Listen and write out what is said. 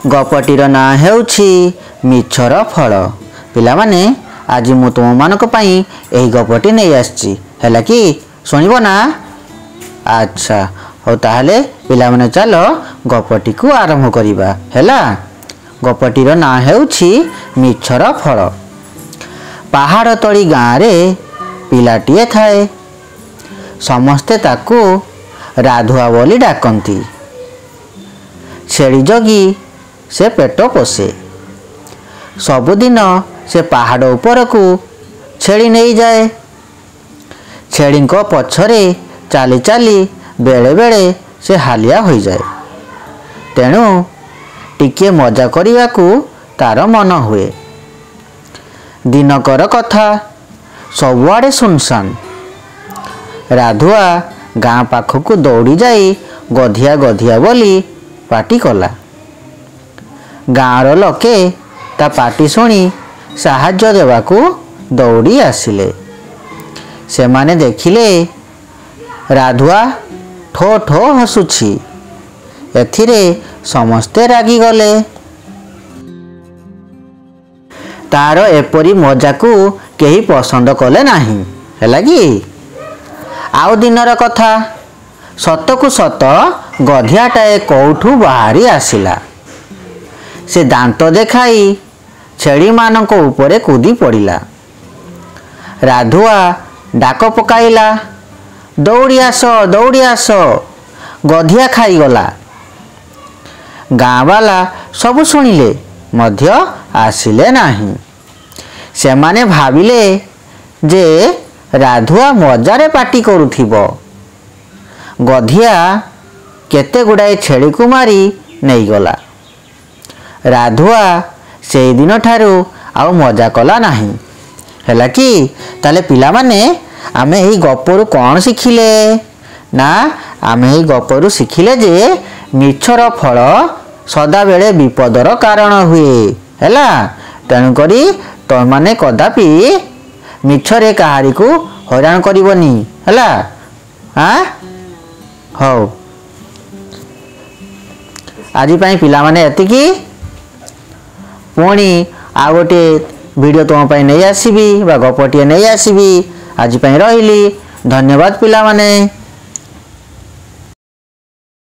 गपटीर ना हेउछि मिछर फल। पिलामाने आज मु तुममानक पई एही गपटी नहीं आछि हैला कि सुनिबो ना। अच्छा हो ताहले पिलामाने चलो गपटी को आरंभ करिबा हैला। गपटीर ना हेउछि मिछर फल। पहाड़ तली गाँ रे पिलाटिए थाए। समस्ते ताकू राधुआ बोली डाकती। छेली जगी से पेट पोषे। सबुदिन से पहाड़ ऊपर को छेली नहीं जाए। छेली पछरे चाली चाली बेले बेले से हालिया हो जाए। तेणु टिके मजा करने को तार मन हुए। दिनकर कथा सबुआड़े सुनसान। राधुआ गाँ पाखक दौड़ी जाई गधिया गधिया बोली पाटी कला। गाँर लोके ता पाटी शुणी साहाय्य देवाकू दौड़ी आसिले। सेमाने देखिले राधुआ ठो ठो हसुछि। एथिरे समस्ते रागी गले। तार एपरी मजा को केही पसंद कले नाही हैला कि। आउ दिनर कथा सतकु सत गधियाटाए कौठू बाहरी आसिला। से दांत देखाई छेली मानक उपरे कूदी पड़िला। राधुआ डाक पकाइला, दौड़ी आस गधिया खाईगला। गाँ वाला सबु शुणिले मध्य आसिले नाही। सेमाने भाविले जे राधुआ मजारे पाटी करुथिबो। गधिया केते गुड़ाए छेली को मारी नहीं गला। राधुआ से दिन ठारू आउ मजा कला नाही हैला कि। ताले पिला माने आमे एही गपरु कौन शिखिले ना आमे एही गपरु शिखिले जे मिछर फल सदा बेले विपदर कारण हुए हैला। तेणु करी तो माने कदापि मिछरे कहारी को हैरान करिवनी हैला। हाँ हौ आज पाई पिला माने एतिकी। पुणी आ गोटे वीडियो तुम पाई नहीं आसीबी बा गपटिए नहीं आसीबी। आज पाई रहिली। धन्यवाद पिला माने।